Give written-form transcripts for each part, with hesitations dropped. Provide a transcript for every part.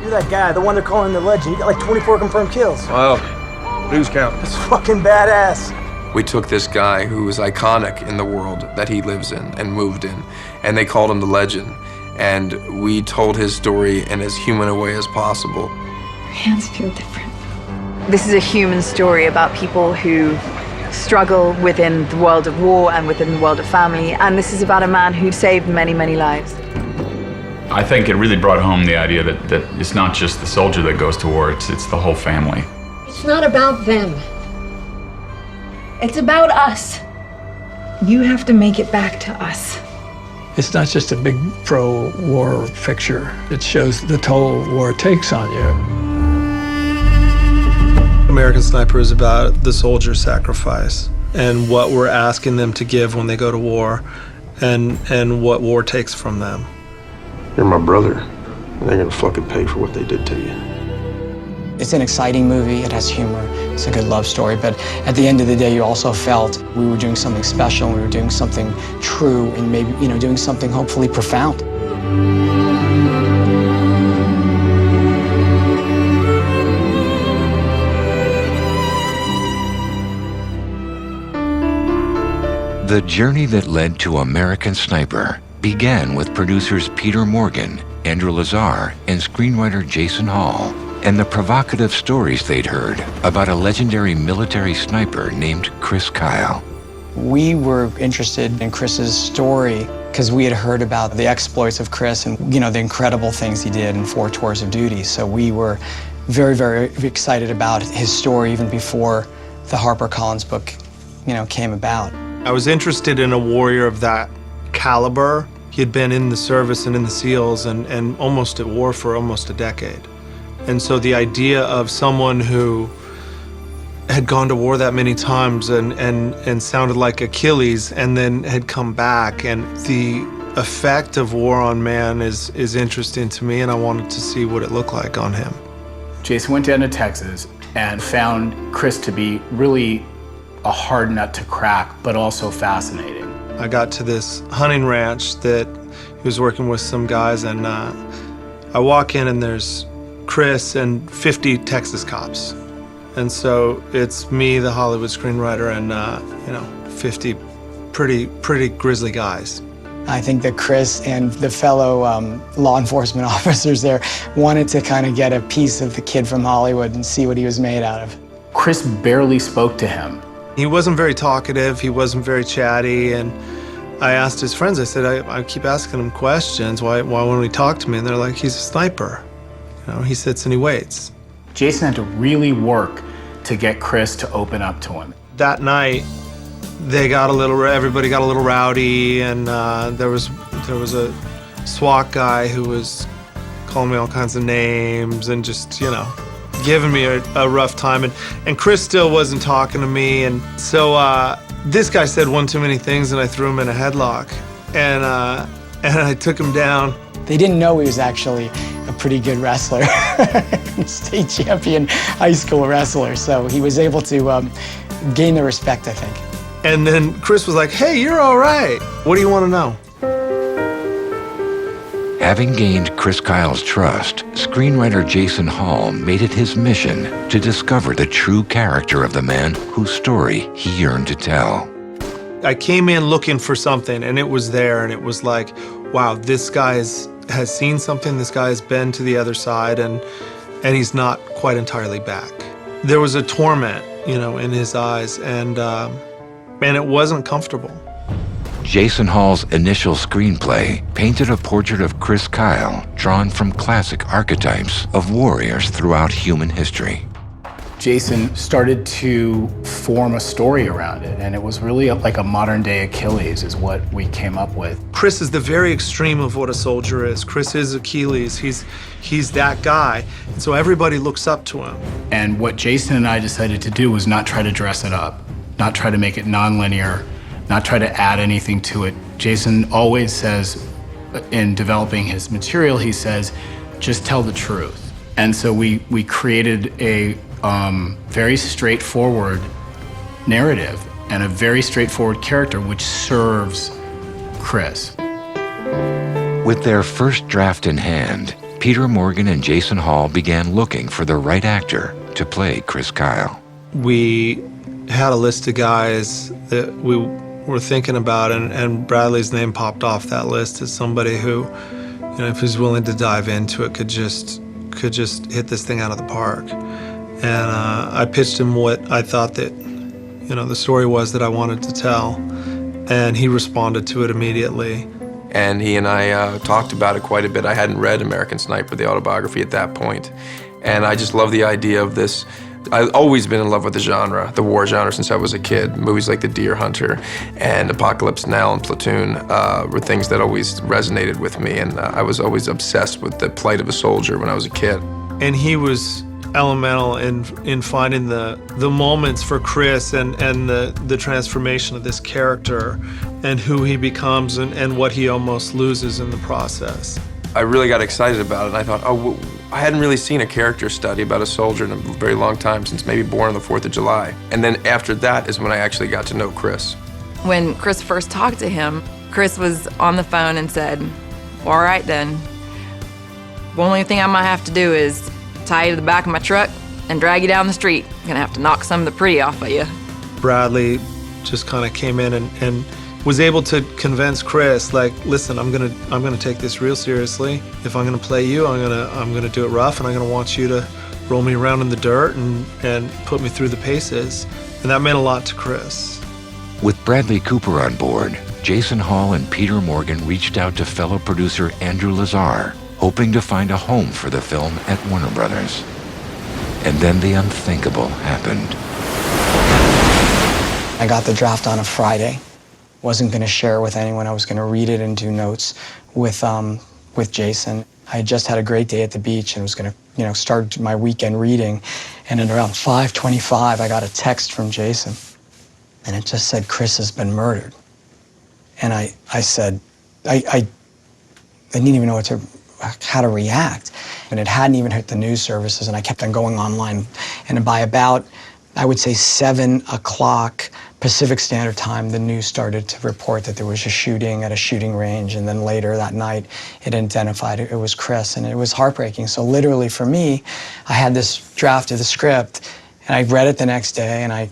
You're that guy, the one they're calling the legend. You got like 24 confirmed kills. Wow. News count. It's fucking badass. We took this guy who was iconic in the world that he lives in and moved in, and they called him the legend. And we told his story in as human a way as possible. My hands feel different. This is a human story about people who struggle within the world of war and within the world of family, and this is about a man who saved many, many lives. I think it really brought home the idea that it's not just the soldier that goes to war, it's the whole family. It's not about them. It's about us. You have to make it back to us. It's not just a big pro-war picture. It shows the toll war takes on you. American Sniper is about the soldier's sacrifice and what we're asking them to give when they go to war and what war takes from them. You're my brother, and they're gonna fucking pay for what they did to you. It's an exciting movie, it has humor, it's a good love story, but at the end of the day, you also felt we were doing something special, and we were doing something true, and maybe, doing something hopefully profound. The journey that led to American Sniper began with producers Peter Morgan, Andrew Lazar, and screenwriter Jason Hall, and the provocative stories they'd heard about a legendary military sniper named Chris Kyle. We were interested in Chris's story because we had heard about the exploits of Chris and, the incredible things he did in 4 tours of duty. So we were very, very excited about his story even before the HarperCollins book, came about. I was interested in a warrior of that caliber. He had been in the service and in the SEALs and almost at war for almost a decade. And so the idea of someone who had gone to war that many times and sounded like Achilles and then had come back, and the effect of war on man is interesting to me, and I wanted to see what it looked like on him. Jason went down to Texas and found Chris to be really a hard nut to crack, but also fascinating. I got to this hunting ranch that he was working with some guys, and I walk in and there's Chris and 50 Texas cops. And so it's me, the Hollywood screenwriter, and 50 pretty grisly guys. I think that Chris and the fellow law enforcement officers there wanted to kind of get a piece of the kid from Hollywood and see what he was made out of. Chris barely spoke to him. He wasn't very talkative, he wasn't very chatty, and I asked his friends, I said, I keep asking him questions, why won't he talk to me? And they're like, he's a sniper. He sits and he waits. Jason had to really work to get Chris to open up to him. That night, everybody got a little rowdy, and there was a SWAT guy who was calling me all kinds of names and just, giving me a rough time. And Chris still wasn't talking to me, and so this guy said one too many things, and I threw him in a headlock, and I took him down. They didn't know he was actually a pretty good wrestler, state champion high school wrestler, so he was able to gain the respect, I think. And then Chris was like, hey, you're all right. What do you want to know? Having gained Chris Kyle's trust, screenwriter Jason Hall made it his mission to discover the true character of the man whose story he yearned to tell. I came in looking for something, and it was there, and it was like, wow, this guy has seen something, this guy has been to the other side, and he's not quite entirely back. There was a torment, in his eyes, and it wasn't comfortable. Jason Hall's initial screenplay painted a portrait of Chris Kyle drawn from classic archetypes of warriors throughout human history. Jason started to form a story around it, and it was really like a modern-day Achilles is what we came up with. Chris is the very extreme of what a soldier is. Chris is Achilles. He's that guy, and so everybody looks up to him. And what Jason and I decided to do was not try to dress it up, not try to make it non-linear, not try to add anything to it. Jason always says, in developing his material, he says, just tell the truth. And so we created a very straightforward narrative and a very straightforward character which serves Chris. With their first draft in hand, Peter Morgan and Jason Hall began looking for the right actor to play Chris Kyle. We had a list of guys that we were thinking about, and Bradley's name popped off that list as somebody who, you know, if he's willing to dive into it, could just hit this thing out of the park. And I pitched him what I thought that, you know, the story was that I wanted to tell, and he responded to it immediately. And he and I talked about it quite a bit. I hadn't read American Sniper, the autobiography, at that point. And I just love the idea of this. I've always been in love with the genre, the war genre, since I was a kid. Movies like The Deer Hunter and Apocalypse Now and Platoon were things that always resonated with me. And I was always obsessed with the plight of a soldier when I was a kid. And he was elemental in finding the moments for Chris and the transformation of this character and who he becomes and what he almost loses in the process. I really got excited about it, and I thought, oh, I hadn't really seen a character study about a soldier in a very long time, since maybe Born on the 4th of July. And then after that is when I actually got to know Chris. When Chris first talked to him, Chris was on the phone and said, well, all right then, the only thing I might have to do is tie you to the back of my truck and drag you down the street. I'm gonna have to knock some of the pretty off of you. Bradley just kind of came in and was able to convince Chris, like, listen, I'm gonna take this real seriously. If I'm gonna play you, I'm gonna do it rough, and I'm gonna want you to roll me around in the dirt and put me through the paces. And that meant a lot to Chris. With Bradley Cooper on board, Jason Hall and Peter Morgan reached out to fellow producer Andrew Lazar, hoping to find a home for the film at Warner Brothers. And then the unthinkable happened. I got the draft on a Friday. Wasn't going to share it with anyone. I was going to read it and do notes with Jason. I had just had a great day at the beach and was going to, you know, start my weekend reading. And at around 5:25, I got a text from Jason, and it just said, Chris has been murdered. And I said, I didn't even know how to react. And it hadn't even hit the news services, and I kept on going online. And by about, I would say 7 o'clock Pacific Standard Time, the news started to report that there was a shooting at a shooting range, and then later that night it identified it was Chris, and it was heartbreaking. So literally for me, I had this draft of the script, and I read it the next day, and I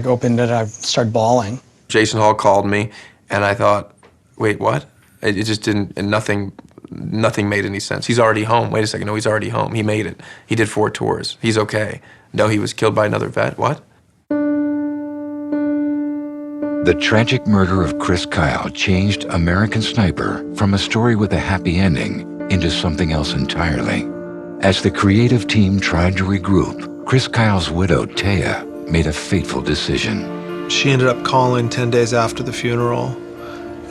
opened it, I started bawling. Jason Hall called me, and I thought, wait, what? It just didn't, and nothing made any sense. He's already home. Wait a second, no, he's already home. He made it. He did 4 tours. He's okay. No, he was killed by another vet. What? The tragic murder of Chris Kyle changed American Sniper from a story with a happy ending into something else entirely. As the creative team tried to regroup, Chris Kyle's widow, Taya, made a fateful decision. She ended up calling 10 days after the funeral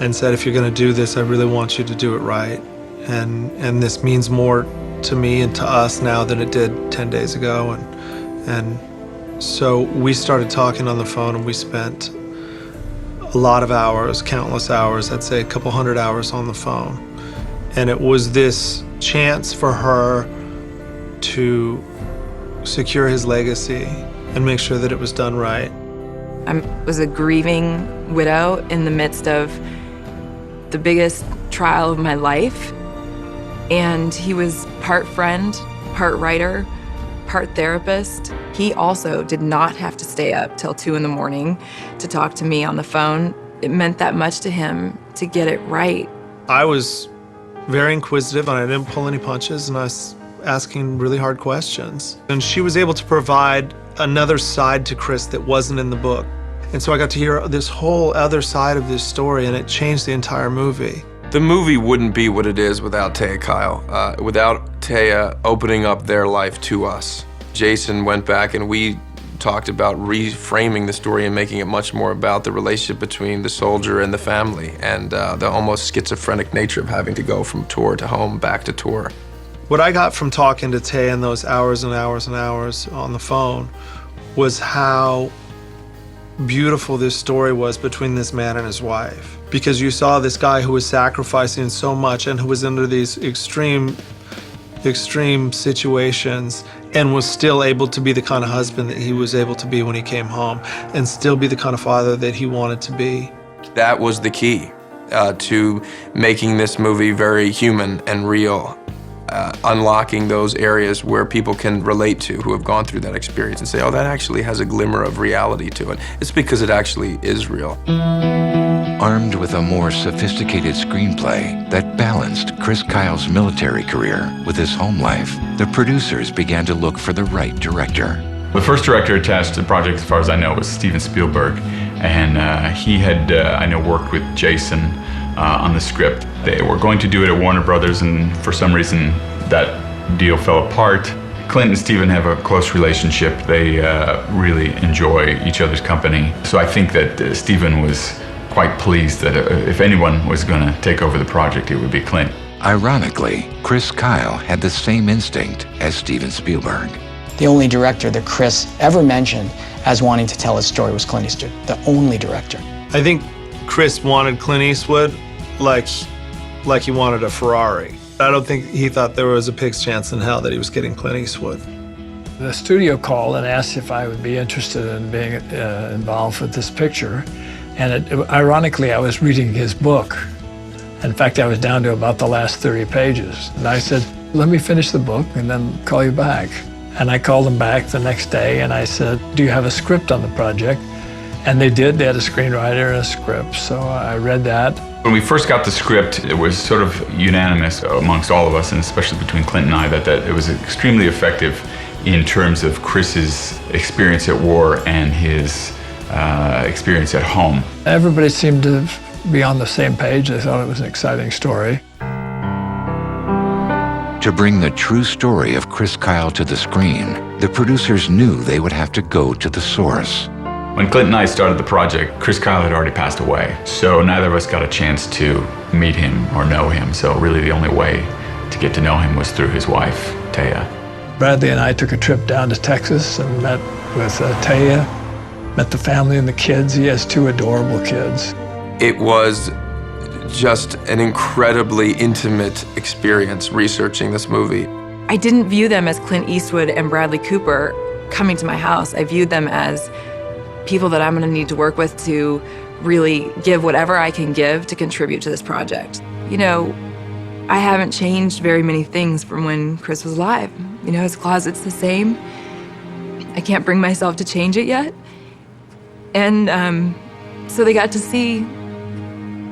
and said, if you're going to do this, I really want you to do it right. And this means more to me and to us now than it did 10 days ago. And so we started talking on the phone, and we spent a lot of hours, countless hours, I'd say a couple hundred hours on the phone. And it was this chance for her to secure his legacy and make sure that it was done right. I was a grieving widow in the midst of the biggest trial of my life. And he was part friend, part writer, part therapist. He also did not have to stay up till 2 in the morning to talk to me on the phone. It meant that much to him to get it right. I was very inquisitive, and I didn't pull any punches, and I was asking really hard questions. And she was able to provide another side to Chris that wasn't in the book. And so I got to hear this whole other side of this story, and it changed the entire movie. The movie wouldn't be what it is without Taya Kyle, without Taya opening up their life to us. Jason went back, and we talked about reframing the story and making it much more about the relationship between the soldier and the family, and the almost schizophrenic nature of having to go from tour to home, back to tour. What I got from talking to Taya in those hours and hours and hours on the phone was how beautiful this story was between this man and his wife. Because you saw this guy who was sacrificing so much and who was under these extreme situations and was still able to be the kind of husband that he was able to be when he came home, and still be the kind of father that he wanted to be. That was the key. to making this movie very human and real, unlocking those areas where people can relate to who have gone through that experience and say, oh, that actually has a glimmer of reality to it. It's because it actually is real. Armed with a more sophisticated screenplay that balanced Chris Kyle's military career with his home life, the producers began to look for the right director. The first director attached to the project, as far as I know, was Steven Spielberg, and he had, I know, worked with Jason on the script. They were going to do it at Warner Brothers, and for some reason that deal fell apart. Clint and Steven have a close relationship. They really enjoy each other's company. So I think that Steven was quite pleased that if anyone was going to take over the project, it would be Clint. Ironically, Chris Kyle had the same instinct as Steven Spielberg. The only director that Chris ever mentioned as wanting to tell his story was Clint Eastwood, the only director. I think Chris wanted Clint Eastwood like he wanted a Ferrari. I don't think he thought there was a pig's chance in hell that he was getting Clint Eastwood. The studio called and asked if I would be interested in being involved with this picture. And ironically, I was reading his book. In fact, I was down to about the last 30 pages. And I said, let me finish the book and then call you back. And I called them back the next day and I said, do you have a script on the project? And they did. They had a screenwriter and a script. So I read that. When we first got the script, it was sort of unanimous amongst all of us, and especially between Clint and I, that it was extremely effective in terms of Chris's experience at war and his experience at home. Everybody seemed to be on the same page. They thought it was an exciting story. To bring the true story of Chris Kyle to the screen, the producers knew they would have to go to the source. When Clint and I started the project, Chris Kyle had already passed away, so neither of us got a chance to meet him or know him, so really the only way to get to know him was through his wife, Taya. Bradley and I took a trip down to Texas and met with Taya, met the family and the kids. He has 2 adorable kids. It was just an incredibly intimate experience researching this movie. I didn't view them as Clint Eastwood and Bradley Cooper coming to my house. I viewed them as people that I'm going to need to work with to really give whatever I can give to contribute to this project. You know, I haven't changed very many things from when Chris was alive. You know, his closet's the same. I can't bring myself to change it yet. And so they got to see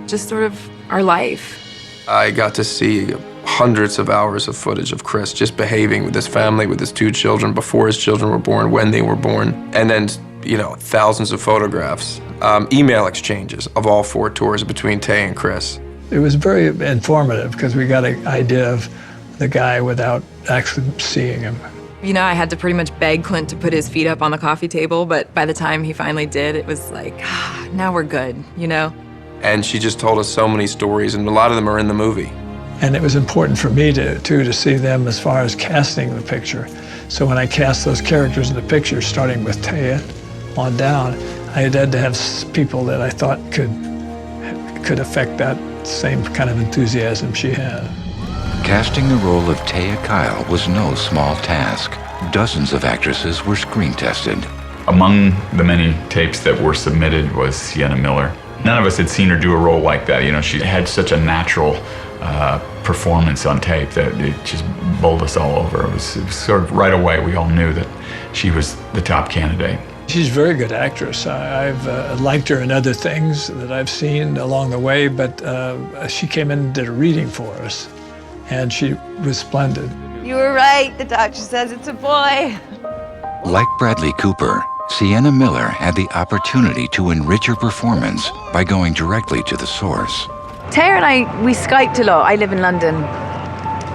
just sort of our life. I got to see hundreds of hours of footage of Chris just behaving with his family, with his 2 children, before his children were born, when they were born, and then, you know, thousands of photographs, email exchanges of all 4 tours between Tay and Chris. It was very informative because we got an idea of the guy without actually seeing him. You know, I had to pretty much beg Clint to put his feet up on the coffee table, but by the time he finally did, it was like, now we're good, you know? And she just told us so many stories, and a lot of them are in the movie. And it was important for me to see them as far as casting the picture. So when I cast those characters in the picture, starting with Taya on down, I had to have people that I thought could affect that same kind of enthusiasm she had. Casting the role of Taya Kyle was no small task. Dozens of actresses were screen tested. Among the many tapes that were submitted was Sienna Miller. None of us had seen her do a role like that. You know, she had such a natural performance on tape that it just bowled us all over. It was sort of right away, we all knew that she was the top candidate. She's a very good actress. I've liked her in other things that I've seen along the way, but she came in and did a reading for us, and she was splendid. You were right. The doctor says it's a boy. Like Bradley Cooper, Sienna Miller had the opportunity to enrich her performance by going directly to the source. Taya and I, we Skyped a lot. I live in London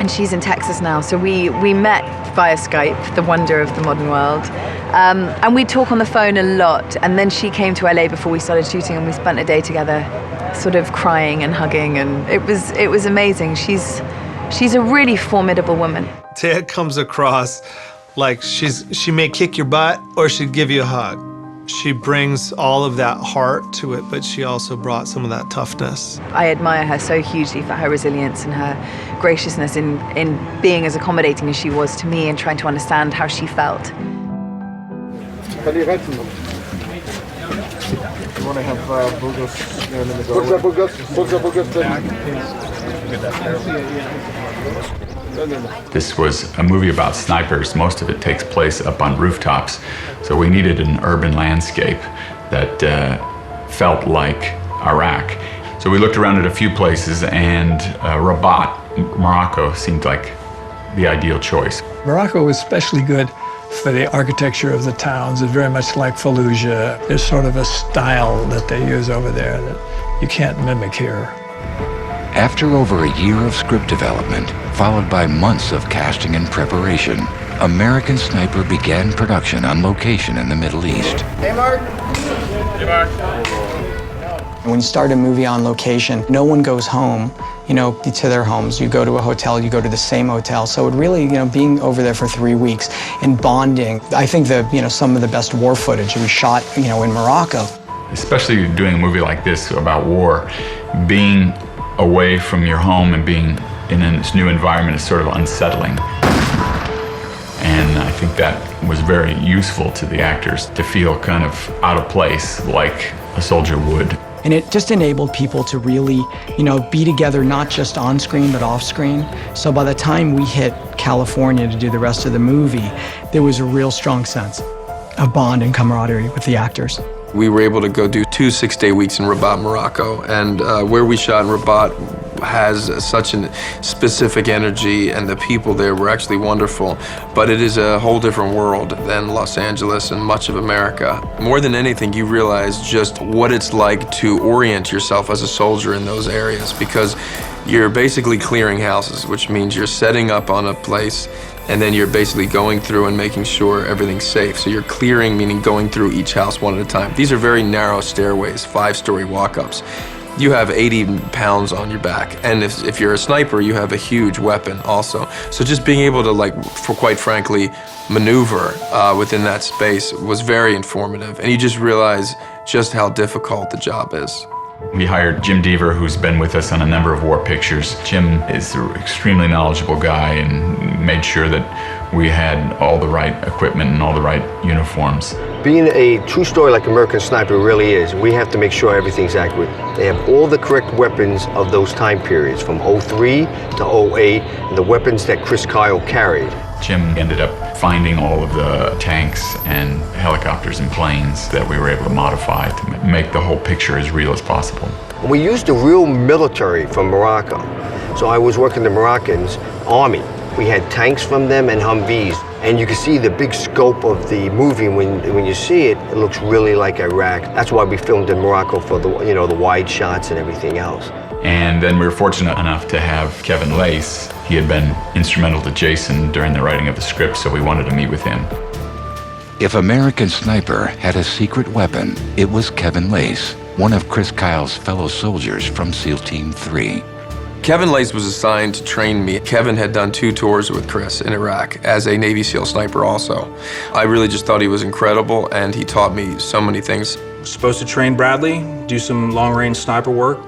and she's in Texas now. So we met via Skype, the wonder of the modern world. And we talk on the phone a lot. And then she came to LA before we started shooting and we spent a day together sort of crying and hugging. And it was amazing. She's a really formidable woman. Taya comes across like she may kick your butt or she'd give you a hug. She brings all of that heart to it, but she also brought some of that toughness. I admire her so hugely for her resilience and her graciousness in being as accommodating as she was to me and trying to understand how she felt. You want to have Burgos there in the middle? What's up, Burgos? This was a movie about snipers. Most of it takes place up on rooftops, so we needed an urban landscape that felt like Iraq. So we looked around at a few places, and Rabat, Morocco, seemed like the ideal choice. Morocco was especially good for the architecture of the towns. It's very much like Fallujah. There's sort of a style that they use over there that you can't mimic here. After over a year of script development, followed by months of casting and preparation, American Sniper began production on location in the Middle East. Hey, Mark. Hey, Mark. When you start a movie on location, no one goes home, to their homes. You go to a hotel, you go to the same hotel. So it really, being over there for 3 weeks and bonding, I think some of the best war footage we shot, in Morocco. Especially doing a movie like this about war, being away from your home and being in this new environment is sort of unsettling. And I think that was very useful to the actors to feel kind of out of place, like a soldier would. And it just enabled people to really, be together, not just on screen, but off screen. So by the time we hit California to do the rest of the movie, there was a real strong sense of bond and camaraderie with the actors. We were able to go do 2 6-day weeks in Rabat, Morocco, and where we shot in Rabat has such a specific energy, and the people there were actually wonderful, but it is a whole different world than Los Angeles and much of America. More than anything, you realize just what it's like to orient yourself as a soldier in those areas, because you're basically clearing houses, which means you're setting up on a place, and then you're basically going through and making sure everything's safe. So you're clearing, meaning going through each house one at a time. These are very narrow stairways, 5-story walk-ups. You have 80 pounds on your back, and if you're a sniper, you have a huge weapon also. So just being able to, quite frankly, maneuver within that space was very informative, and you just realize just how difficult the job is. We hired Jim Deaver, who's been with us on a number of war pictures. Jim is an extremely knowledgeable guy and made sure that we had all the right equipment and all the right uniforms. Being a true story like American Sniper really is, we have to make sure everything's accurate. They have all the correct weapons of those time periods, from 03 to 08, and the weapons that Chris Kyle carried. Jim ended up finding all of the tanks and helicopters and planes that we were able to modify to make the whole picture as real as possible. We used the real military from Morocco. So I was working the Moroccan's army. We had tanks from them and Humvees. And you can see the big scope of the movie. When you see it, it looks really like Iraq. That's why we filmed in Morocco for the wide shots and everything else. And then we were fortunate enough to have Kevin Lace. He had been instrumental to Jason during the writing of the script, so we wanted to meet with him. If American Sniper had a secret weapon, it was Kevin Lace, one of Chris Kyle's fellow soldiers from SEAL Team 3. Kevin Lace was assigned to train me. Kevin had done 2 tours with Chris in Iraq as a Navy SEAL sniper also. I really just thought he was incredible, and he taught me so many things. Supposed to train Bradley, do some long-range sniper work.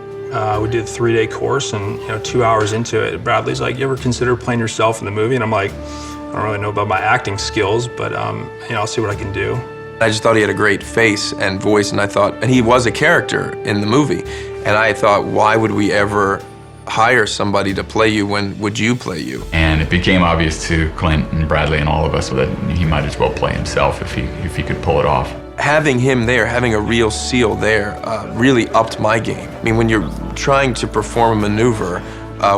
We did a 3-day course, and 2 hours into it, Bradley's like, "You ever consider playing yourself in the movie?" And I'm like, "I don't really know about my acting skills, but I'll see what I can do." I just thought he had a great face and voice, and he was a character in the movie. And I thought, why would we ever hire somebody to play you when would you play you? And it became obvious to Clint and Bradley and all of us that he might as well play himself if he could pull it off. Having him there, having a real SEAL there, really upped my game. I mean, when you're trying to perform a maneuver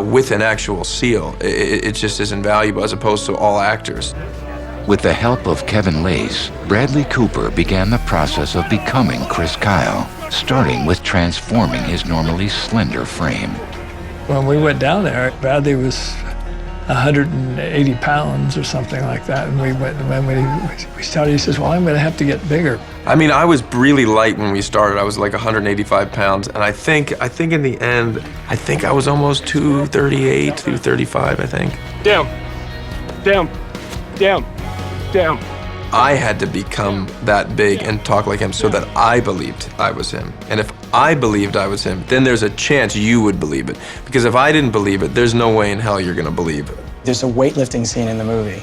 with an actual SEAL, it just is invaluable as opposed to all actors. With the help of Kevin Lace, Bradley Cooper began the process of becoming Chris Kyle, starting with transforming his normally slender frame. When we went down there, Bradley was 180 pounds or something like that. And when we started, he says, "Well, I'm going to have to get bigger." I mean, I was really light when we started. I was like 185 pounds. And I think in the end, I was almost 238, 235, I think. Down, down, down, down. I had to become that big and talk like him so that I believed I was him. And if I believed I was him, then there's a chance you would believe it. Because if I didn't believe it, there's no way in hell you're going to believe it. There's a weightlifting scene in the movie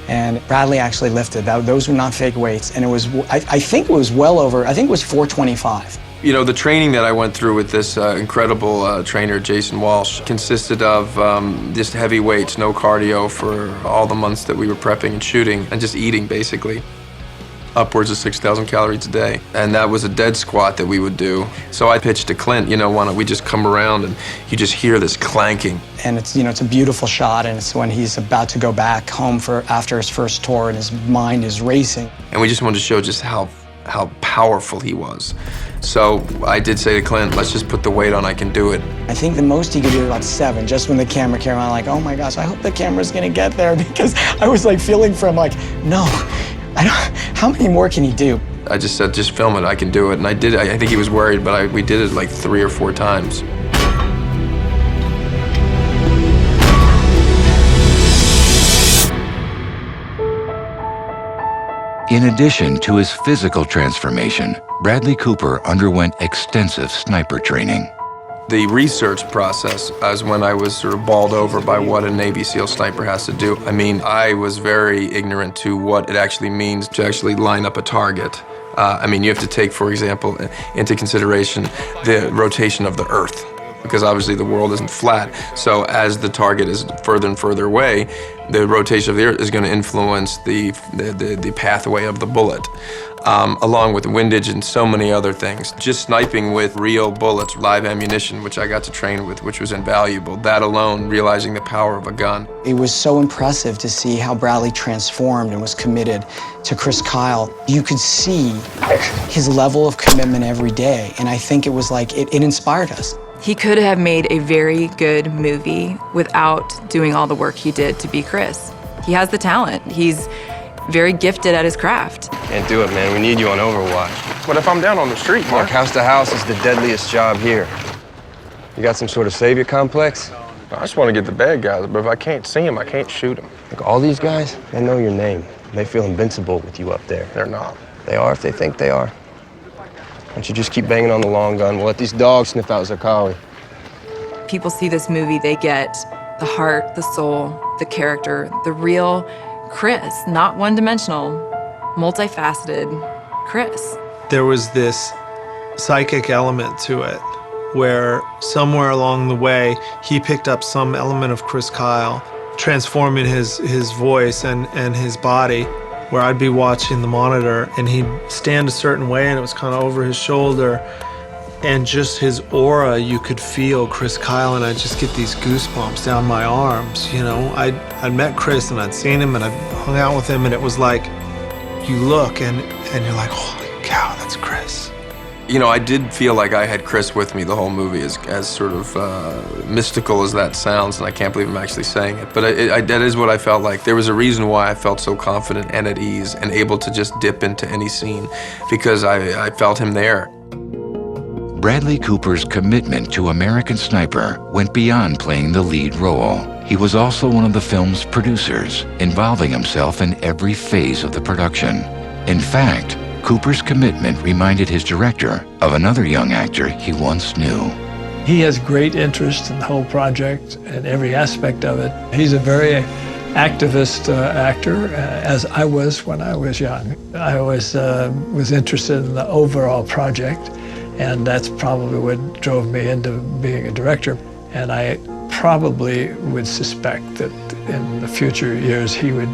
And Bradley actually lifted. Those were not fake weights. And it was, I think it was well over, I think it was 425. You know, the training that I went through with this incredible trainer, Jason Walsh, consisted of just heavy weights, no cardio for all the months that we were prepping and shooting, and just eating, basically. Upwards of 6,000 calories a day. And that was a dead squat that we would do. So I pitched to Clint, you know, why don't we just come around, and you just hear this clanking. And it's, you know, it's a beautiful shot, and it's when he's about to go back home after his first tour, and his mind is racing. And we just wanted to show just how powerful he was. So I did say to Clint, let's just put the weight on, I can do it. I think the most he could do was about 7, just when the camera came on, like, oh my gosh, I hope the camera's gonna get there, because I was like feeling for him, like, no, how many more can he do? I just said, just film it, I can do it. And I did. I think he was worried, but we did it like 3 or 4 times. In addition to his physical transformation, Bradley Cooper underwent extensive sniper training. The research process is when I was sort of bowled over by what a Navy SEAL sniper has to do. I mean, I was very ignorant to what it actually means to actually line up a target. I mean, you have to take, for example, into consideration the rotation of the Earth, because obviously the world isn't flat. So as the target is further and further away, the rotation of the Earth is going to influence the pathway of the bullet, along with windage and so many other things. Just sniping with real bullets, live ammunition, which I got to train with, which was invaluable. That alone, realizing the power of a gun. It was so impressive to see how Bradley transformed and was committed to Chris Kyle. You could see his level of commitment every day, and I think it was like, it inspired us. He could have made a very good movie without doing all the work he did to be Chris. He has the talent. He's very gifted at his craft. Can't do it, man. We need you on Overwatch. What if I'm down on the street, Mark, house to house is the deadliest job here. You got some sort of savior complex? I just want to get the bad guys, but if I can't see them, I can't shoot them. Look, all these guys, they know your name. They feel invincible with you up there. They're not. They are if they think they are. Why don't you just keep banging on the long gun? We'll let these dogs sniff out Zarqawi. People see this movie, they get the heart, the soul, the character, the real Chris, not one-dimensional, multifaceted Chris. There was this psychic element to it where somewhere along the way, he picked up some element of Chris Kyle, transforming his voice and his body, where I'd be watching the monitor and he'd stand a certain way and it was kind of over his shoulder, and just his aura, you could feel Chris Kyle, and I'd just get these goosebumps down my arms, you know? I'd met Chris and I'd seen him and I'd hung out with him, and it was like, you look and you're like, holy cow, that's Chris. You know, I did feel like I had Chris with me the whole movie, as sort of mystical as that sounds, and I can't believe I'm actually saying it. But that is what I felt like. There was a reason why I felt so confident and at ease and able to just dip into any scene, because I felt him there. Bradley Cooper's commitment to American Sniper went beyond playing the lead role. He was also one of the film's producers, involving himself in every phase of the production. In fact, Cooper's commitment reminded his director of another young actor he once knew. He has great interest in the whole project and every aspect of it. He's a very activist actor, as I was when I was young. I always was interested in the overall project, and that's probably what drove me into being a director. And I probably would suspect that in the future years he would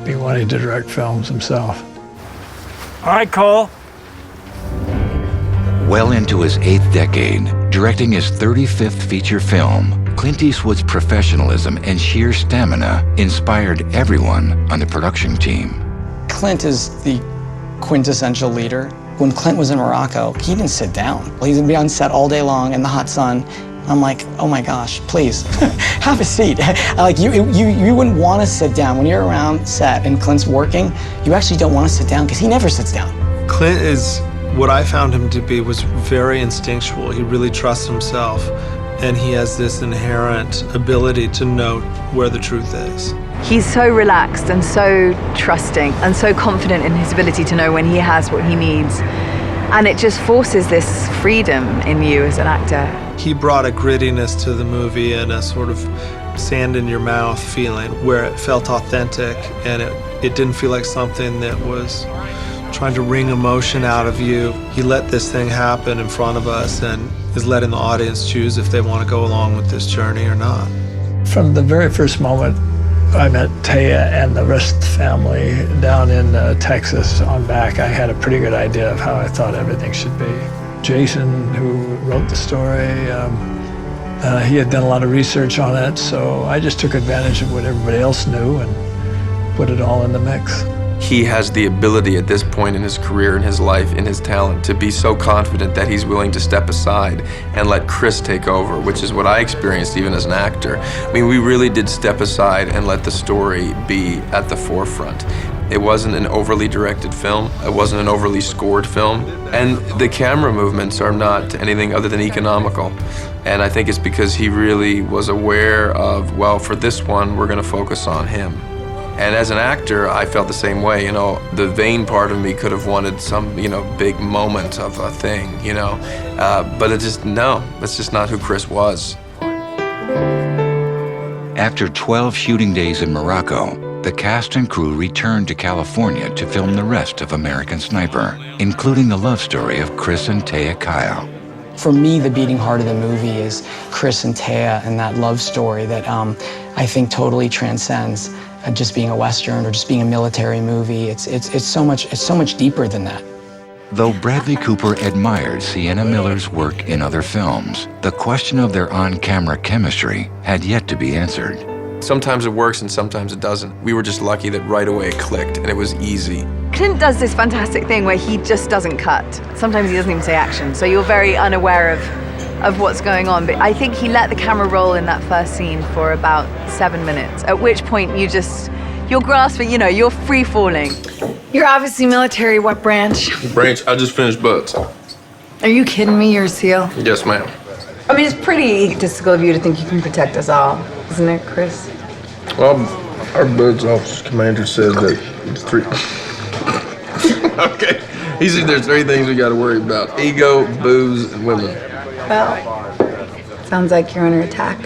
be wanting to direct films himself. All right, Cole. Well into his 8th decade, directing his 35th feature film, Clint Eastwood's professionalism and sheer stamina inspired everyone on the production team. Clint is the quintessential leader. When Clint was in Morocco, he didn't sit down. He'd be on set all day long in the hot sun. I'm like, oh my gosh, please, have a seat. Like you wouldn't want to sit down. When you're around set and Clint's working, you actually don't want to sit down because he never sits down. Clint is, what I found him to be, was very instinctual. He really trusts himself, and he has this inherent ability to know where the truth is. He's so relaxed and so trusting and so confident in his ability to know when he has what he needs. And it just forces this freedom in you as an actor. He brought a grittiness to the movie and a sort of sand in your mouth feeling where it felt authentic, and it didn't feel like something that was trying to wring emotion out of you. He let this thing happen in front of us and is letting the audience choose if they want to go along with this journey or not. From the very first moment I met Taya and the rest of the family down in Texas on back, I had a pretty good idea of how I thought everything should be. Jason, who wrote the story, he had done a lot of research on it, so I just took advantage of what everybody else knew and put it all in the mix. He has the ability at this point in his career, in his life, in his talent, to be so confident that he's willing to step aside and let Chris take over, which is what I experienced even as an actor. I mean, we really did step aside and let the story be at the forefront. It wasn't an overly directed film. It wasn't an overly scored film. And the camera movements are not anything other than economical. And I think it's because he really was aware of, well, for this one, we're going to focus on him. And as an actor, I felt the same way, you know. The vain part of me could have wanted some, you know, big moment of a thing, you know. But it's just not who Chris was. After 12 shooting days in Morocco, the cast and crew returned to California to film the rest of American Sniper, including the love story of Chris and Taya Kyle. For me, the beating heart of the movie is Chris and Taya and that love story that I think totally transcends just being a Western or just being a military movie. It's so much deeper than that. Though Bradley Cooper admired Sienna Miller's work in other films, the question of their on-camera chemistry had yet to be answered. Sometimes it works and sometimes it doesn't. We were just lucky that right away it clicked and it was easy. Clint does this fantastic thing where he just doesn't cut. Sometimes he doesn't even say action, so you're very unaware of what's going on. But I think he let the camera roll in that first scene for about 7 minutes, at which point you're grasping, you know, you're free falling. You're obviously military. What branch? Branch, I just finished butts. Are you kidding me? You're a SEAL? Yes, ma'am. I mean, it's pretty egotistical of you to think you can protect us all, isn't it, Chris? Well, our Buds officer commander said that it's 3. Okay. He said there's 3 things we got to worry about: ego, booze, and women. Well, sounds like you're under attack.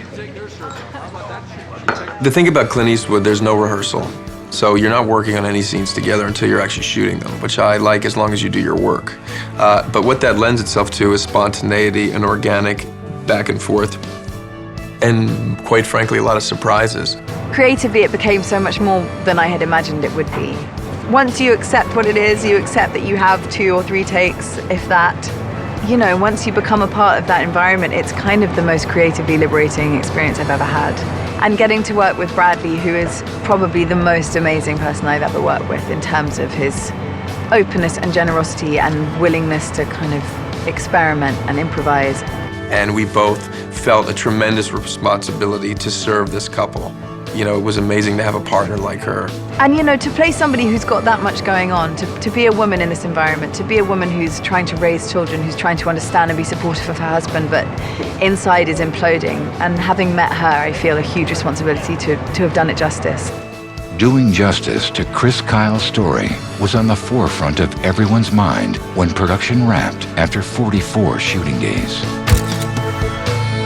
The thing about Clint Eastwood, there's no rehearsal. So you're not working on any scenes together until you're actually shooting them, which I like as long as you do your work. But what that lends itself to is spontaneity and organic back and forth, and quite frankly, a lot of surprises. Creatively, it became so much more than I had imagined it would be. Once you accept what it is, you accept that you have 2 or 3 takes, if that. You know, once you become a part of that environment, it's kind of the most creatively liberating experience I've ever had. And getting to work with Bradley, who is probably the most amazing person I've ever worked with in terms of his openness and generosity and willingness to kind of experiment and improvise. And we both felt a tremendous responsibility to serve this couple. You know, it was amazing to have a partner like her. And you know, to play somebody who's got that much going on, to be a woman in this environment, to be a woman who's trying to raise children, who's trying to understand and be supportive of her husband, but inside is imploding. And having met her, I feel a huge responsibility to have done it justice. Doing justice to Chris Kyle's story was on the forefront of everyone's mind when production wrapped after 44 shooting days.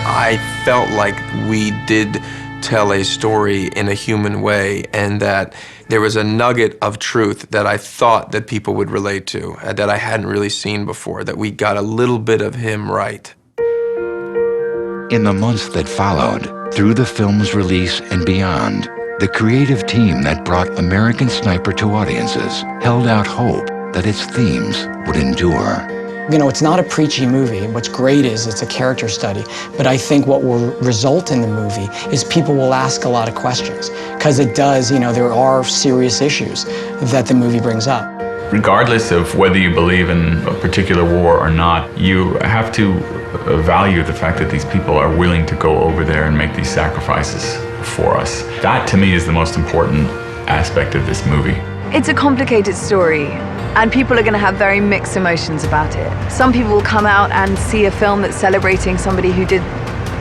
I felt like we did tell a story in a human way, and that there was a nugget of truth that I thought that people would relate to, that I hadn't really seen before, that we got a little bit of him right. In the months that followed, through the film's release and beyond, the creative team that brought American Sniper to audiences held out hope that its themes would endure. You know, it's not a preachy movie. What's great is it's a character study. But I think what will result in the movie is people will ask a lot of questions. Because it does, you know, there are serious issues that the movie brings up. Regardless of whether you believe in a particular war or not, you have to value the fact that these people are willing to go over there and make these sacrifices for us. That, to me, is the most important aspect of this movie. It's a complicated story, and people are going to have very mixed emotions about it. Some people will come out and see a film that's celebrating somebody who did,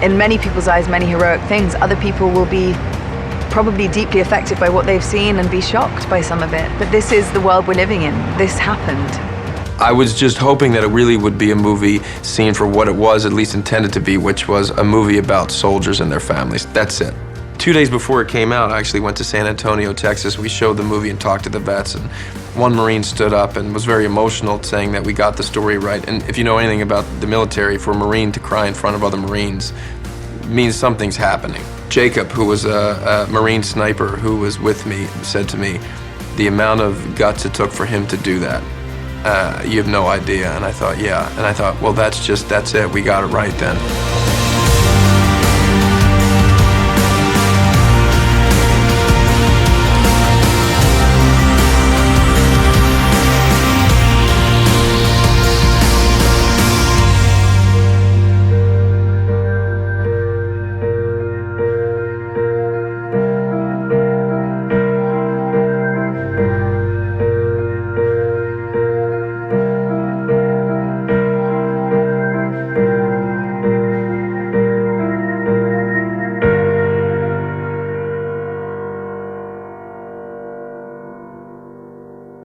in many people's eyes, many heroic things. Other people will be probably deeply affected by what they've seen and be shocked by some of it. But this is the world we're living in. This happened. I was just hoping that it really would be a movie seen for what it was, at least intended to be, which was a movie about soldiers and their families. That's it. 2 days before it came out, I actually went to San Antonio, Texas. We showed the movie and talked to the vets, and one Marine stood up and was very emotional, saying that we got the story right. And if you know anything about the military, for a Marine to cry in front of other Marines means something's happening. Jacob, who was a Marine sniper who was with me, said to me, the amount of guts it took for him to do that, you have no idea. And I thought, yeah. And I thought, well, that's it. We got it right then.